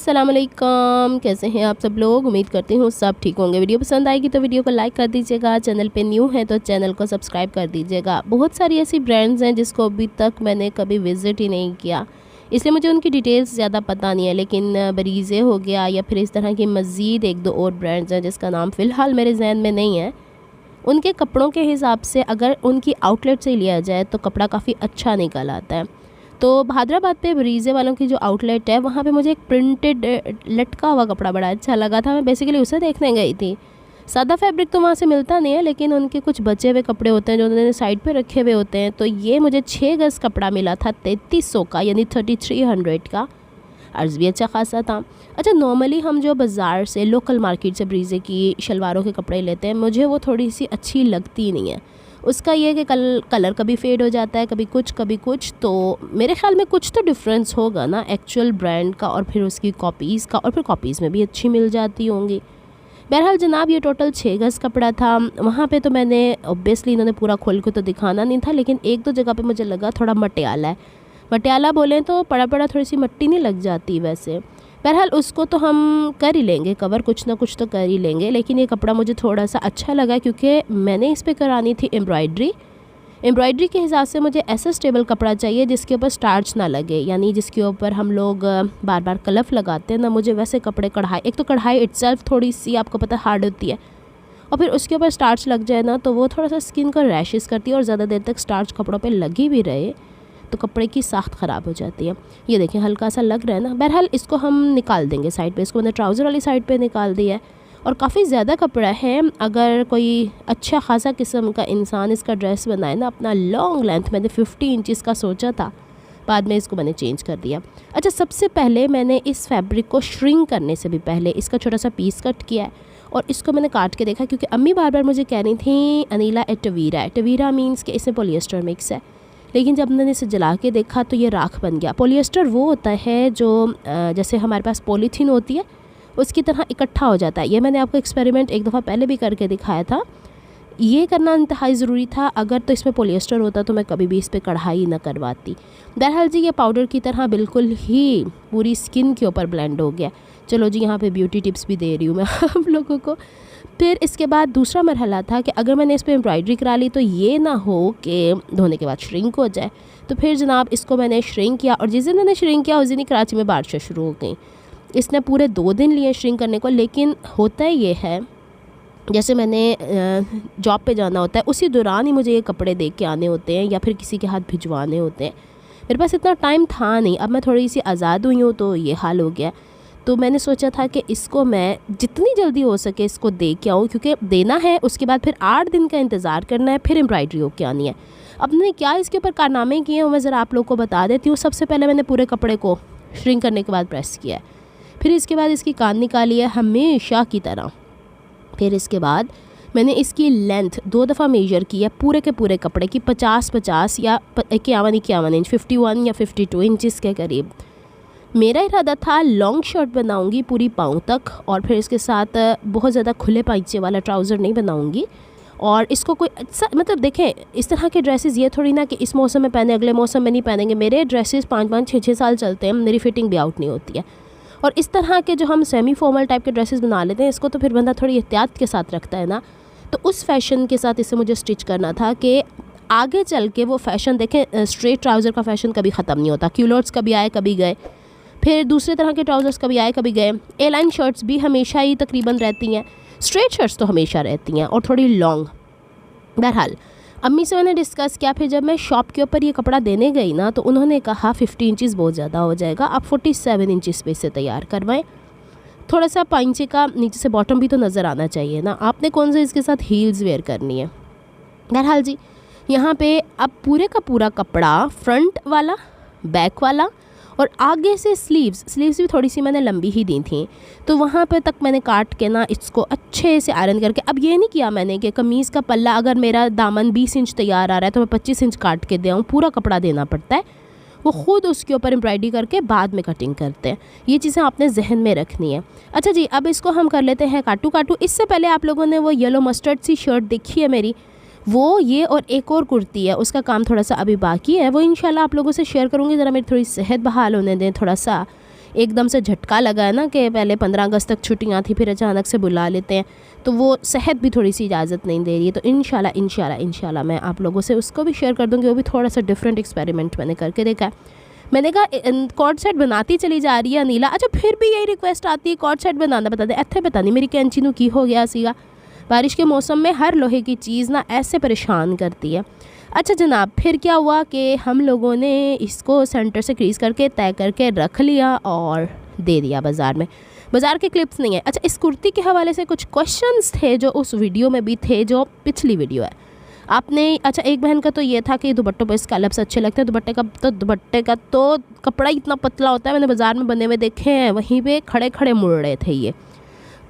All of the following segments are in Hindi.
अस्सलाम वालेकुम, कैसे हैं आप सब लोग। उम्मीद करती हूँ सब ठीक होंगे। वीडियो पसंद आएगी तो वीडियो को लाइक कर दीजिएगा, चैनल पे न्यू है तो चैनल को सब्सक्राइब कर दीजिएगा। बहुत सारी ऐसी ब्रांड्स हैं जिसको अभी तक मैंने कभी विज़िट ही नहीं किया, इसलिए मुझे उनकी डिटेल्स ज़्यादा पता नहीं है। लेकिन बरीज़े हो गया या फिर इस तरह की मज़ीद एक दो और ब्रांड्स हैं जिसका नाम फ़िलहाल मेरे जहन में नहीं है। उनके कपड़ों के हिसाब से अगर उनकी आउटलेट से लिया जाए तो कपड़ा काफ़ी अच्छा निकल आता है। तो हैदराबाद पे बरीज़े वालों की जो आउटलेट है वहाँ पे मुझे एक प्रिंटेड लटका हुआ कपड़ा बड़ा अच्छा लगा था। मैं बेसिकली उसे देखने गई थी। सादा फैब्रिक तो वहाँ से मिलता नहीं है, लेकिन उनके कुछ बचे हुए कपड़े होते हैं जो उन्होंने साइड पे रखे हुए होते हैं। तो ये मुझे 6 गज़ कपड़ा मिला था 3300 का, यानी 3300 का। अर्ज़ भी अच्छा खासा था। अच्छा, नॉर्मली हम जो बाज़ार से लोकल मार्केट से बरीज़े की शलवारों के कपड़े लेते हैं, मुझे वो थोड़ी सी अच्छी लगती नहीं है। उसका ये है कि कलर कभी फेड हो जाता है, कभी कुछ। तो मेरे ख़्याल में कुछ तो डिफरेंस होगा ना एक्चुअल ब्रांड का और फिर उसकी कॉपीज़ का, और फिर कॉपीज़ में भी अच्छी मिल जाती होंगी। बहरहाल जनाब, ये टोटल 6 गज़ कपड़ा था। वहाँ पे तो मैंने ऑब्वियसली इन्होंने पूरा खोल के तो दिखाना नहीं था, लेकिन एक दो जगह पे मुझे लगा थोड़ा मटियाला है। मटियाला बोलें तो पड़ा थोड़ी सी मिट्टी नहीं लग जाती वैसे। बहरहाल उसको तो हम कर ही लेंगे कवर, कुछ ना कुछ तो कर ही लेंगे। लेकिन ये कपड़ा मुझे थोड़ा सा अच्छा लगा क्योंकि मैंने इस पे करानी थी एम्ब्रॉयडरी के हिसाब से मुझे ऐसा स्टेबल कपड़ा चाहिए जिसके ऊपर स्टार्च ना लगे, यानी जिसके ऊपर हम लोग बार बार कलफ लगाते हैं ना। मुझे वैसे कपड़े कढ़ाई, एक तो कढ़ाई इटसेल्फ थोड़ी सी आपको पता हार्ड होती है, और फिर उसके ऊपर स्टार्च लग जाए ना तो वो थोड़ा सा स्किन को रैशेस करती है, और ज़्यादा देर तक स्टार्च कपड़ों पे लगी भी रहे तो कपड़े की साख्त ख़राब हो जाती है। ये देखें हल्का सा लग रहा है ना। बहरहाल इसको हम निकाल देंगे साइड पे। इसको मैंने ट्राउज़र वाली साइड पे निकाल दिया है, और काफ़ी ज़्यादा कपड़ा है। अगर कोई अच्छा खासा किस्म का इंसान इसका ड्रेस बनाए ना, अपना लॉन्ग लेंथ, मैंने 50 इंचज़ का सोचा था, बाद में इसको मैंने चेंज कर दिया। अच्छा, सबसे पहले मैंने इस फैब्रिक को श्रिंक करने से भी पहले इसका छोटा सा पीस कट किया है, और इसको मैंने काट के देखा क्योंकि अम्मी बार बार मुझे कह रही थी अनीला टवीरा है। टवीरा मीन्स कि इसमें पॉलिएस्टर मिक्स है, लेकिन जब मैंने इसे जला के देखा तो ये राख बन गया। पॉलिएस्टर वो होता है जो जैसे हमारे पास पॉलीथीन होती है उसकी तरह इकट्ठा हो जाता है। ये मैंने आपको एक्सपेरिमेंट एक दफ़ा पहले भी करके दिखाया था। ये करना इंतहाई ज़रूरी था। अगर तो इसमें पॉलिएस्टर होता तो मैं कभी भी इस पर कढ़ाई ना करवाती। बहरहाल जी, ये पाउडर की तरह बिल्कुल ही पूरी स्किन के ऊपर ब्लेंड हो गया। चलो जी, यहाँ पे ब्यूटी टिप्स भी दे रही हूँ मैं आप लोगों को। फिर इसके बाद दूसरा मरहला था कि अगर मैंने इस पर एम्ब्रॉयडरी करा ली तो ये ना हो कि धोने के बाद श्रिंक हो जाए। तो फिर जनाब इसको मैंने श्रिंक किया, और जिस दिन मैंने श्रिंक किया उस दिन ही कराची में बारिशें शुरू हो गई। इसने पूरे 2 दिन लिए श्रिंक करने को। लेकिन होता ये है, जैसे मैंने जॉब पे जाना होता है उसी दौरान ही मुझे ये कपड़े दे के आने होते हैं या फिर किसी के हाथ भिजवाने होते हैं। मेरे पास इतना टाइम था नहीं। अब मैं थोड़ी सी आज़ाद हुई हूँ तो ये हाल हो गया। तो मैंने सोचा था कि इसको मैं जितनी जल्दी हो सके इसको दे के आऊँ, क्योंकि देना है, उसके बाद फिर 8 दिन का इंतज़ार करना है, फिर एम्ब्रॉयडरी होके आनी है। अब मैंने क्या इसके ऊपर कारनामे किए हैं मैं ज़रा आप लोग को बता देती हूँ। सबसे पहले मैंने पूरे कपड़े को श्रिंक करने के बाद प्रेस किया है। फिर इसके बाद इसकी कान निकाली है हमेशा की तरह। फिर इसके बाद मैंने इसकी लेंथ 2 दफ़ा मेजर की है पूरे के पूरे कपड़े की, 50-50 या 51 इंच, 51 या 52 इंचज़ के करीब। मेरा इरादा था लॉन्ग शर्ट बनाऊंगी पूरी पाँव तक, और फिर इसके साथ बहुत ज़्यादा खुले पाइचे वाला ट्राउज़र नहीं बनाऊंगी। और इसको कोई मतलब देखें, इस तरह के ड्रेसेस ये थोड़ी ना कि इस मौसम में पहने अगले मौसम में नहीं पहनेंगे। मेरे ड्रेसेस 5-5, 6-6 साल चलते हैं, मेरी फिटिंग भी आउट नहीं होती है। और इस तरह के जो हम सेमी फॉर्मल टाइप के ड्रेसेस बना लेते हैं, इसको तो फिर बंदा थोड़ी एहतियात के साथ रखता है ना। तो उस फैशन के साथ इसे मुझे स्टिच करना था कि आगे चल के वो फैशन, देखें स्ट्रेट ट्राउज़र का फैशन कभी ख़त्म नहीं होता। क्यूलोट्स कभी आए कभी गए, फिर दूसरे तरह के ट्राउज़र्स कभी आए कभी गए। ए लाइन शर्ट्स भी हमेशा ही तकरीबन रहती हैं, स्ट्रेट शर्ट्स तो हमेशा रहती हैं, और थोड़ी लॉन्ग। बहरहाल अम्मी से मैंने डिस्कस किया। फिर जब मैं शॉप के ऊपर ये कपड़ा देने गई ना तो उन्होंने कहा 50 इंचज़ बहुत ज़्यादा हो जाएगा, आप 47 इंचज़ पे से तैयार करवाएं। थोड़ा सा पाइंचे का नीचे से बॉटम भी तो नज़र आना चाहिए ना, आपने कौन सा इसके साथ हील्स वेयर करनी है। बहरहाल जी, यहाँ पे अब पूरे का पूरा कपड़ा, फ्रंट वाला, बैक वाला, और आगे से स्लीव्स भी थोड़ी सी मैंने लंबी ही दी थी, तो वहाँ पे तक मैंने काट के ना इसको अच्छे से आयरन करके। अब ये नहीं किया मैंने कि कमीज़ का पल्ला अगर मेरा दामन 20 इंच तैयार आ रहा है तो मैं 25 इंच काट के दे आऊँ, पूरा कपड़ा देना पड़ता है। वो ख़ुद उसके ऊपर एम्ब्रॉयडरी करके बाद में कटिंग करते हैं। ये चीज़ें आपने जहन में रखनी है। अच्छा जी, अब इसको हम कर लेते हैं काटू। इससे पहले आप लोगों ने वो येलो मस्टर्ड सी शर्ट देखी है मेरी, वो ये और एक और कुर्ती है, उसका काम थोड़ा सा अभी बाकी है, वो इंशाल्लाह आप लोगों से शेयर करूँगी। ज़रा मेरी थोड़ी सेहत बहाल होने दें, थोड़ा सा एकदम से झटका लगा है ना कि पहले 15 अगस्त तक छुट्टियां थी, फिर अचानक से बुला लेते हैं, तो वो सेहत भी थोड़ी सी इजाज़त नहीं दे रही है। तो इंशाल्लाह मैं आप लोगों से उसको भी शेयर कर दूँगी। वो भी थोड़ा सा डिफरेंट एक्सपेरिमेंट मैंने करके देखा है। मैंने कहा कॉर्ड सेट बनाती चली जा रही है अनीला, अच्छा फिर भी यही रिक्वेस्ट आती है कॉर्ड सेट बनाना बता दे। इत्थे पता नहीं मेरी कैंची नू की हो गया सीगा, बारिश के मौसम में हर लोहे की चीज़ ना ऐसे परेशान करती है। अच्छा जनाब, फिर क्या हुआ कि हम लोगों ने इसको सेंटर से क्रीज़ करके तय करके रख लिया और दे दिया बाज़ार में। बाज़ार के क्लिप्स नहीं है। अच्छा, इस कुर्ती के हवाले से कुछ क्वेश्चंस थे जो उस वीडियो में भी थे, जो पिछली वीडियो है आपने। अच्छा, एक बहन का तो ये था कि दुपट्टों पर स्कैलप्स अच्छे लगते हैं। दुपट्टे का तो कपड़ा इतना पतला होता है, मैंने बाज़ार में बने हुए देखे हैं, वहीं पे खड़े खड़े मुड़ रहे थे। ये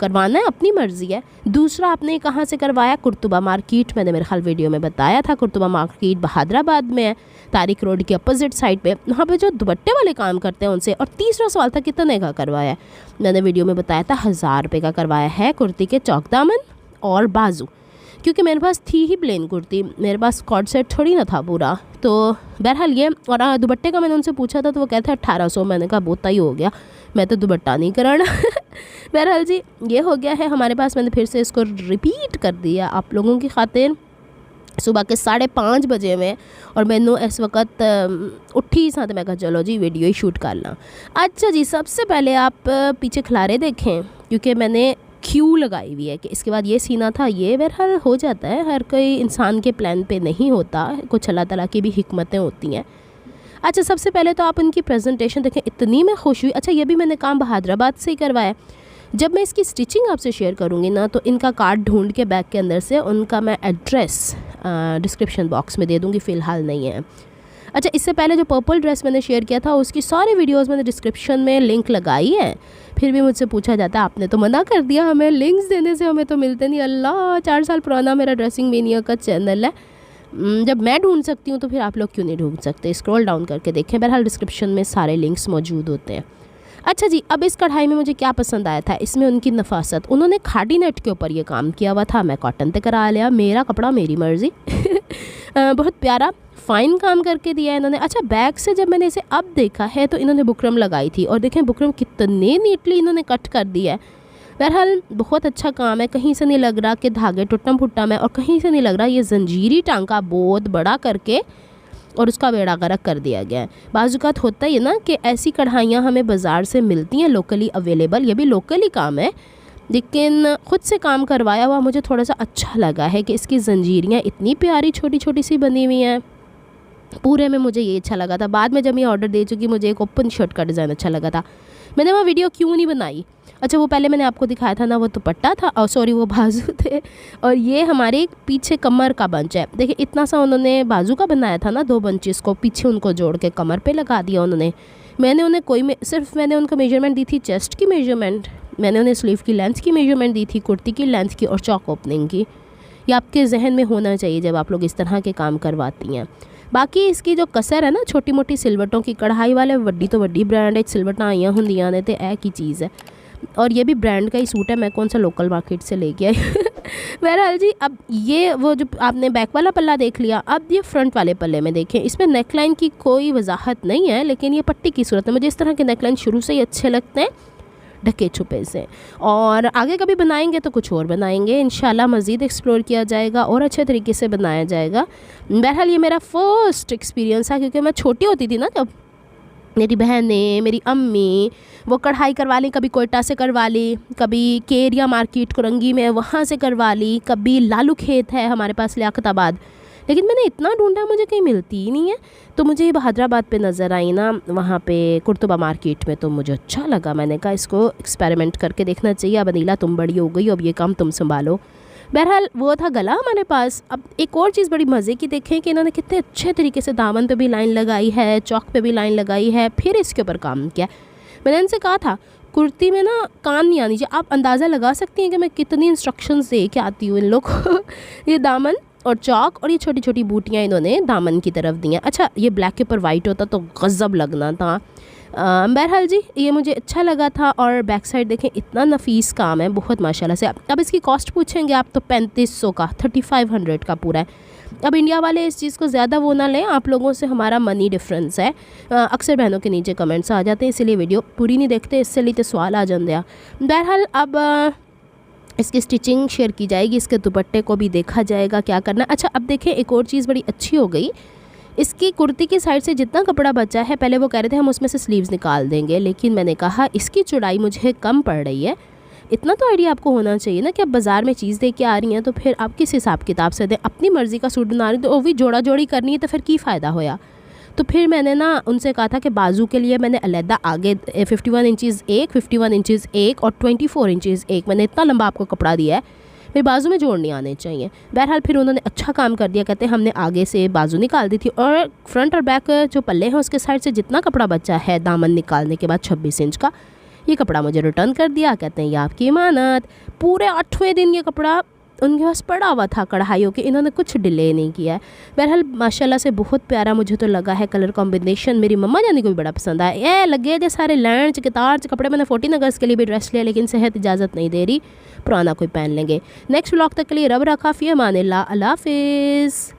करवाना है अपनी मर्ज़ी है। दूसरा, आपने कहाँ से करवाया? कुर्तुबा मार्केट, मैंने मेरे ख्याल वीडियो में बताया था। कुर्तुबा मार्केट बहादराबाद में है, तारिक रोड की अपोजिट साइड पे, वहाँ पे जो दुपट्टे वाले काम करते हैं उनसे। और तीसरा सवाल था कितने का करवाया है? मैंने वीडियो में बताया था 1000 रुपये का करवाया है कुर्ती के चौक दामन और बाजू, क्योंकि मेरे पास थी ही प्लेन कुर्ती, मेरे पास कॉर्ड सेट थोड़ी ना था पूरा। तो बहरहाल ये, और दुपट्टे का मैंने उनसे पूछा था तो वो कहते हैं 1800। मैंने कहा बहुत ही हो गया, मैं तो दुपट्टा नहीं कराना। बहरहाल जी, ये हो गया है हमारे पास। मैंने फिर से इसको रिपीट कर दिया आप लोगों की खातिर। सुबह के 5:30 बजे में, और मैनू इस वक्त उठी सा, तो मैं कहा चलो जी वीडियो ही शूट कर ला। अच्छा जी, सबसे पहले आप पीछे खिलारे देखें, क्योंकि मैंने क्यू लगाई हुई है कि इसके बाद ये सीना था। ये बहरहाल हो जाता है, हर कोई इंसान के प्लान पे नहीं होता, कुछ अल्लाह ताला की भी हिकमतें होती हैं। अच्छा, सबसे पहले तो आप उनकी प्रेजेंटेशन देखें, इतनी मैं खुश हुई। अच्छा, ये भी मैंने काम बहादराबाद से ही करवाया। जब मैं इसकी स्टिचिंग आपसे शेयर करूँगी ना, तो इनका कार्ड ढूंढ के बैग के अंदर से उनका मैं एड्रेस डिस्क्रिप्शन बॉक्स में दे दूँगी, फ़िलहाल नहीं है। अच्छा, इससे पहले जो पर्पल ड्रेस मैंने शेयर किया था, उसकी सारी वीडियोस मैंने डिस्क्रिप्शन में लिंक लगाई है। फिर भी मुझसे पूछा जाता है आपने तो मना कर दिया हमें लिंक्स देने से, हमें तो मिलते नहीं। अल्लाह, 4 साल पुराना मेरा ड्रेसिंग मेनिया का चैनल है, जब मैं ढूंढ सकती हूँ तो फिर आप लोग क्यों नहीं ढूंढ सकते? स्क्रॉल डाउन करके देखें, बहरहाल डिस्क्रिप्शन में सारे लिंक्स मौजूद होते हैं। अच्छा जी, अब इस कढ़ाई में मुझे क्या पसंद आया था, इसमें उनकी नफासत। उन्होंने खादी नेट के ऊपर ये काम किया हुआ था, मैं कॉटन पे करा लिया, मेरा कपड़ा मेरी मर्ज़ी। बहुत प्यारा फ़ाइन काम करके दिया है इन्होंने। अच्छा, बैक से जब मैंने इसे अब देखा है तो इन्होंने बुकरम लगाई थी, और देखें बुकरम कितने नीटली इन्होंने कट कर दिया है। बहरहाल बहुत अच्छा काम है, कहीं से नहीं लग रहा कि धागे टुटम फुटम है, और कहीं से नहीं लग रहा ये जंजीरी टांका बहुत बड़ा करके और उसका बेड़ा गर्क कर दिया गया है। बाज़ुकात होता ही है ना कि ऐसी कढ़ाइयाँ हमें बाज़ार से मिलती हैं लोकली अवेलेबल, ये भी लोकली काम है, लेकिन ख़ुद से काम करवाया हुआ मुझे थोड़ा सा अच्छा लगा है कि इसकी जंजीरियाँ इतनी प्यारी छोटी छोटी सी बनी हुई हैं। पूरे में मुझे ये अच्छा लगा था। बाद में जब ये ऑर्डर दे चुकी, मुझे एक ओपन शर्ट का डिज़ाइन अच्छा लगा था, मैंने वहाँ वीडियो क्यों नहीं बनाई। अच्छा, वो पहले मैंने आपको दिखाया था ना, वो दुपट्टा था, और सॉरी वो बाजू थे, और ये हमारे पीछे कमर का बंच है। देखिए इतना सा उन्होंने बाजू का बनाया था ना, 2 बंचेस को पीछे उनको जोड़ के कमर पे लगा दिया उन्होंने। मैंने उन्हें सिर्फ मैंने उनको मेजरमेंट दी थी, चेस्ट की मेजरमेंट, मैंने उन्हें स्लीव की लेंथ की मेजरमेंट दी थी, कुर्ती की लेंथ की, और चौक ओपनिंग की। ये आपके जहन में होना चाहिए जब आप लोग इस तरह के काम करवाती हैं। बाकी इसकी जो कसर है ना, छोटी मोटी सिलवटों की, कढ़ाई वाले वड्डी तो वड्डी ब्रांड है, सिलवटां आईयां होंदियां ने, ते ऐ की चीज़ है। और ये भी ब्रांड का ही सूट है, मैं कौन सा लोकल मार्केट से लेके आई। बहरहाल जी, अब ये वो जो आपने बैक वाला पल्ला देख लिया, अब ये फ्रंट वाले पल्ले में देखें। इसमें नेकलाइन की कोई वजाहत नहीं है, लेकिन ये पट्टी की सूरत है। मुझे इस तरह के नेकलाइन शुरू से ही अच्छे लगते हैं, ढके छुपे से। और आगे कभी बनाएंगे तो कुछ और बनाएंगे इंशाल्लाह, मज़ीद एक्सप्लोर किया जाएगा और अच्छे तरीके से बनाया जाएगा। बहरहाल ये मेरा फ़र्स्ट एक्सपीरियंस था, क्योंकि मैं छोटी होती थी ना, जब मेरी बहनें, मेरी अम्मी वो कढ़ाई करवा ली, कभी कोयटा से करवा ली, कभी केरिया मार्केट कोरंगी में वहाँ से करवा ली, कभी लालू खेत है हमारे पास लियाकताबाद, लेकिन मैंने इतना ढूंढा मुझे कहीं मिलती ही नहीं है। तो मुझे ये बहादराबाद पे नज़र आई ना, वहाँ पे कुर्तुबा मार्केट में, तो मुझे अच्छा लगा। मैंने कहा इसको एक्सपेरिमेंट करके देखना चाहिए। अब अनीला तुम बड़ी हो गई, अब ये काम तुम संभालो। बहरहाल वो था गला हमारे पास। अब एक और चीज़ बड़ी मज़े की देखें कि इन्होंने कितने अच्छे तरीके से दामन पे भी लाइन लगाई है, चौक पे भी लाइन लगाई है, फिर इसके ऊपर काम किया। मैंने इनसे कहा था कुर्ती में ना कान नहीं आनी चाहिए। आप अंदाज़ा लगा सकती हैं कि मैं कितनी इंस्ट्रक्शंस दे के आती हूँ इन लोग को। ये दामन और चौक और ये छोटी छोटी बूटियाँ इन्होंने दामन की तरफ दी हैं। अच्छा, ये ब्लैक के ऊपर वाइट होता तो गज़ब लगना था। बहरहाल जी, ये मुझे अच्छा लगा था। और बैक साइड देखें, इतना नफीस काम है बहुत माशाल्लाह से। अब इसकी कॉस्ट पूछेंगे आप तो 3500 का, 3500 का पूरा है। अब इंडिया वाले इस चीज़ को ज़्यादा वो ना लें, आप लोगों से हमारा मनी डिफरेंस है। अक्सर बहनों के नीचे कमेंट्स आ जाते हैं, इसलिए वीडियो पूरी नहीं देखते, इससे लिए सवाल आ जाते हैं। बहरहाल अब इसकी स्टिचिंग शेयर की जाएगी, इसके दुपट्टे को भी देखा जाएगा क्या करना। अच्छा अब देखें एक और चीज़ बड़ी अच्छी हो गई, इसकी कुर्ती की साइड से जितना कपड़ा बचा है, पहले वो कह रहे थे हम उसमें से स्लीव्स निकाल देंगे, लेकिन मैंने कहा इसकी चौड़ाई मुझे कम पड़ रही है। इतना तो आइडिया आपको होना चाहिए ना कि आप बाज़ार में चीज़ दे के आ रही हैं तो फिर आप किस हिसाब किताब से दें। अपनी मर्ज़ी का सूट बना रही तो वो भी जोड़ा जोड़ी करनी है तो फिर की फ़ायदा होया। तो फिर मैंने ना उनसे कहा था कि बाजू के लिए मैंने अलहदा आगे 51 इंचज़ एक, 51 इंचज़ एक और 24 इंचज़ एक, मैंने इतना लंबा आपको कपड़ा दिया है, मेरे बाजू में जोड़ नहीं आने चाहिए। बहरहाल फिर उन्होंने अच्छा काम कर दिया, कहते हैं हमने आगे से बाजू निकाल दी थी और फ्रंट और बैक जो पल्ले हैं उसके साइड से जितना कपड़ा बचा है दामन निकालने के बाद 26 इंच का, ये कपड़ा मुझे रिटर्न कर दिया। कहते हैं ये आपकी इमानत। पूरे 8वें दिन ये कपड़ा उनके पास पड़ा हुआ था कढ़ाइयों के, इन्होंने कुछ डिले नहीं किया है। बहरहाल माशाल्लाह से बहुत प्यारा मुझे तो लगा है कलर कॉम्बिनेशन, मेरी मम्मा जानी को भी बड़ा पसंद आया। ये लगे थे सारे लैंड कितार कपड़े, मैंने 14 अगस्त के लिए भी ड्रेस लिया लेकिन सेहत इजाज़त नहीं दे रही, पुराना कोई पहन लेंगे। नेक्स्ट व्लॉग तक के लिए रब रखा, फ़ी अमान अल्लाह, अल्लाह हाफिज़।